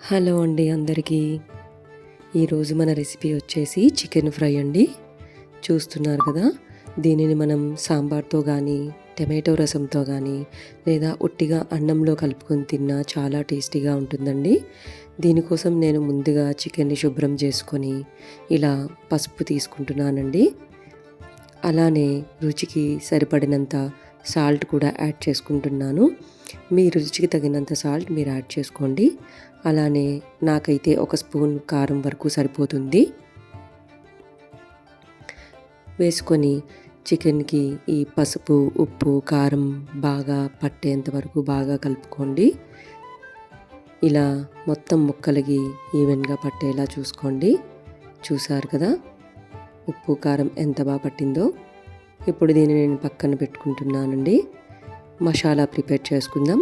Hello అండి అందరికీ. ఈరోజు మన రెసిపీ వచ్చేసి చికెన్ ఫ్రై అండి. చూస్తున్నారు కదా, దీనిని మనం సాంబార్తో కానీ టమాటో రసంతో కానీ లేదా ఉట్టిగా అన్నంలో కలుపుకొని తిన్నా చాలా టేస్టీగా ఉంటుందండి. దీనికోసం నేను ముందుగా చికెన్ని శుభ్రం చేసుకొని ఇలా పసుపు తీసుకుంటున్నానండి. అలానే రుచికి సరిపడినంత సాల్ట్ కూడా యాడ్ చేసుకుంటున్నాను. మీ రుచికి తగినంత సాల్ట్ మీరు యాడ్ చేసుకోండి. అలానే నాకైతే ఒక స్పూన్ కారం వరకు సరిపోతుంది. వేసుకొని చికెన్కి ఈ పసుపు, ఉప్పు, కారం బాగా పట్టేంత వరకు బాగా కలుపుకోండి. ఇలా మొత్తం ముక్కలకి ఈవెన్గా పట్టేలా చూసుకోండి. చూసారు కదా ఉప్పు కారం ఎంత బాగా పట్టిందో. ఇప్పుడు దీన్ని నేను పక్కన పెట్టుకుంటున్నానండి. మసాలా ప్రిపేర్ చేసుకుందాం.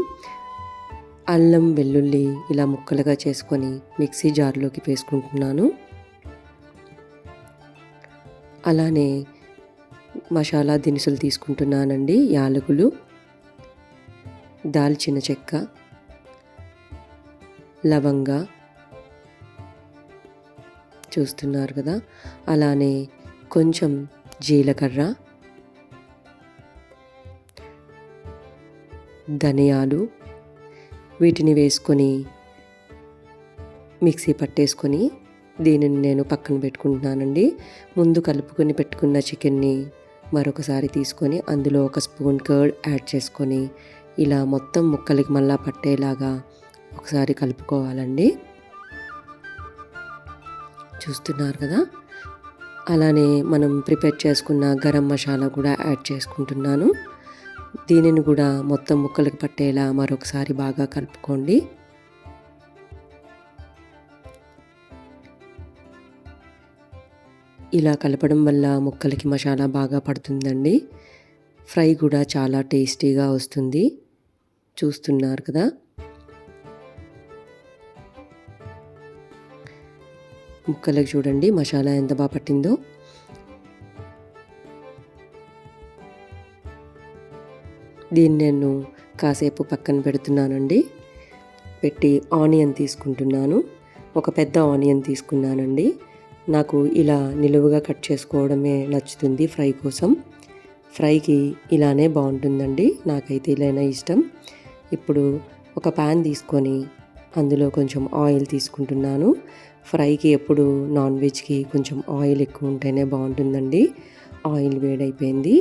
అల్లం వెల్లుల్లి ఇలా ముక్కలుగా చేసుకొని మిక్సీ జార్లోకి వేసుకుంటున్నాను. అలానే మసాలా దినుసులు తీసుకుంటున్నానండి. యాలకులు, దాల్చిన చెక్క, లవంగ చూస్తున్నారు కదా. అలానే కొంచెం జీలకర్ర, ధనియాలు వీటిని వేసుకొని మిక్సీ పట్టేసుకొని దీనిని నేను పక్కన పెట్టుకుంటున్నానండి. ముందు కలుపుకొని పెట్టుకున్న చికెన్ని మరొకసారి తీసుకొని అందులో ఒక స్పూన్ కర్డ్ యాడ్ చేసుకొని ఇలా మొత్తం ముక్కలకి మళ్ళా పట్టేలాగా ఒకసారి కలుపుకోవాలండి. చూస్తున్నారు కదా. అలానే మనం ప్రిపేర్ చేసుకున్న గరం మసాలా కూడా యాడ్ చేసుకుంటున్నాను. దీనిని కూడా మొత్తం ముక్కలకు పట్టేలా మరొకసారి బాగా కలుపుకోండి. ఇలా కలపడం వల్ల ముక్కలకి మసాలా బాగా పడుతుందండి. ఫ్రై కూడా చాలా టేస్టీగా వస్తుంది. చూస్తున్నారు కదా. ముక్కలకు చూడండి మసాలా ఎంత బాగా పట్టిందో. దీన్ని నేను కాసేపు పక్కన పెడుతున్నానండి. పెట్టి ఆనియన్ తీసుకుంటున్నాను. ఒక పెద్ద ఆనియన్ తీసుకున్నానండి. నాకు ఇలా నిలువుగా కట్ చేసుకోవడమే నచ్చుతుంది ఫ్రై కోసం. ఫ్రైకి ఇలానే బాగుంటుందండి. నాకైతే ఇలానే ఇష్టం. ఇప్పుడు ఒక ప్యాన్ తీసుకొని అందులో కొంచెం ఆయిల్ తీసుకుంటున్నాను. ఫ్రైకి ఎప్పుడు నాన్ వెజ్కి కొంచెం ఆయిల్ ఎక్కువ ఉంటేనే బాగుంటుందండి. ఆయిల్ వేడైపోయింది.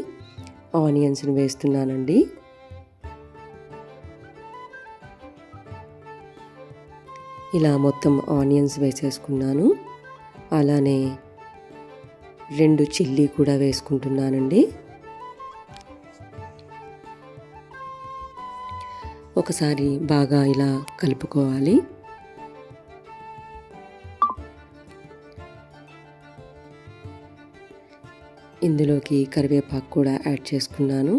ఆనియన్స్ని వేస్తున్నానండి. ఇలా మొత్తం ఆనియన్స్ వేసేసుకున్నాను. అలానే 2 చిల్లీ కూడా వేసుకుంటున్నానండి. ఒకసారి బాగా ఇలా కలుపుకోవాలి. ఇందులోకి కరివేపాకు కూడా యాడ్ చేసుకున్నాను.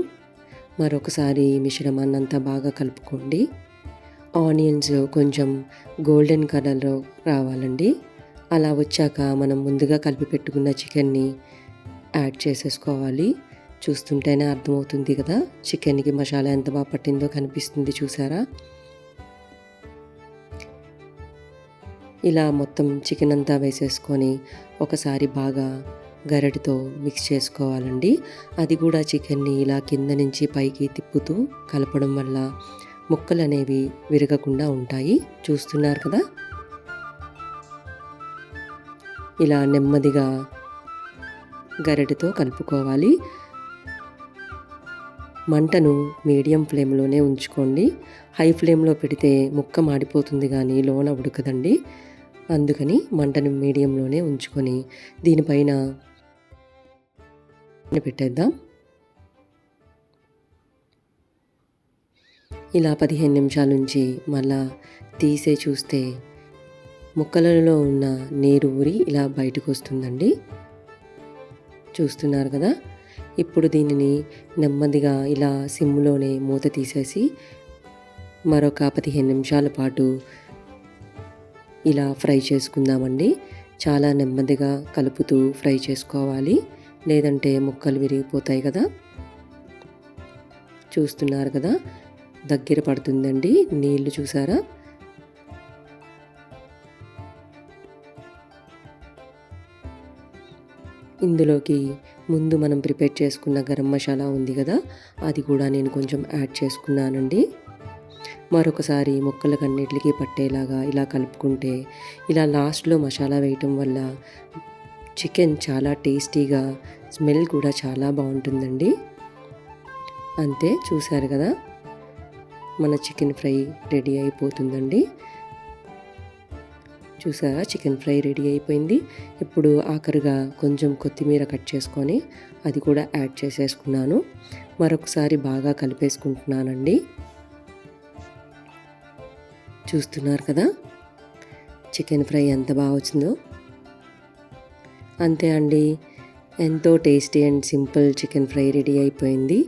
మరొకసారి మిశ్రమాన్నంతా బాగా కలుపుకోండి. ఆనియన్స్ కొంచెం గోల్డెన్ కలర్లో రావాలండి. అలా వచ్చాక మనం ముందుగా కలిపి పెట్టుకున్న చికెన్ని యాడ్ చేసేసుకోవాలి. చూస్తుంటేనే అర్థమవుతుంది కదా చికెన్కి మసాలా ఎంత బాగా పట్టిందో కనిపిస్తుంది. చూసారా. ఇలా మొత్తం చికెన్ అంతా వేసేసుకొని ఒకసారి బాగా గరిటెతో మిక్స్ చేసుకోవాలండి. అది కూడా చికెన్ని ఇలా కింద నుంచి పైకి తిప్పుతూ కలపడం వల్ల ముక్కలు అనేవి విరగకుండా ఉంటాయి. చూస్తున్నారు కదా. ఇలా నెమ్మదిగా గరిటెతో కలుపుకోవాలి. మంటను మీడియం ఫ్లేమ్లోనే ఉంచుకోండి. హై ఫ్లేమ్లో పెడితే ముక్క మాడిపోతుంది కానీ లోన ఉడకదండి. అందుకని మంటను మీడియంలోనే ఉంచుకొని దీనిపైన పెట్టేద్దాం. ఇలా 15 నిమిషాల నుంచి మళ్ళా తీసే చూస్తే ముక్కలలో ఉన్న నీరు ఊరి ఇలా బయటకు వస్తుందండి. చూస్తున్నారు కదా. ఇప్పుడు దీనిని నెమ్మదిగా ఇలా సిమ్లోనే మూత తీసేసి మరొక 15 నిమిషాల పాటు ఇలా ఫ్రై చేసుకుందామండి. చాలా నెమ్మదిగా కలుపుతూ ఫ్రై చేసుకోవాలి, లేదంటే ముక్కలు విరిగిపోతాయి కదా. చూస్తున్నారు కదా. దగ్గర పడుతుందండి. నీళ్లు చూసారా. ఇందులోకి ముందు మనం ప్రిపేర్ చేసుకున్న గరం మసాలా ఉంది కదా, అది కూడా నేను కొంచెం యాడ్ చేసుకున్నానండి. మరొకసారి ముక్కలకన్నిటికి పట్టేలాగా ఇలా కలుపుకుంటే, ఇలా లాస్ట్లో మసాలా వేయటం వల్ల చికెన్ చాలా టేస్టీగా, స్మెల్ కూడా చాలా బాగుంటుందండి. అంతే, చూశారు కదా, మన చికెన్ ఫ్రై రెడీ అయిపోతుందండి. చూసారా, చికెన్ ఫ్రై రెడీ అయిపోయింది. ఇప్పుడు ఆఖరిగా కొంచెం కొత్తిమీర కట్ చేసుకొని అది కూడా యాడ్ చేసేసుకున్నాను. మరొకసారి బాగా కలిపేసుకుంటున్నానండి. చూస్తున్నారు కదా చికెన్ ఫ్రై ఎంత బాగా వచ్చిందో. అంతే అండి, ఎంతో tasty and simple chicken fry ready అయిపోయింది.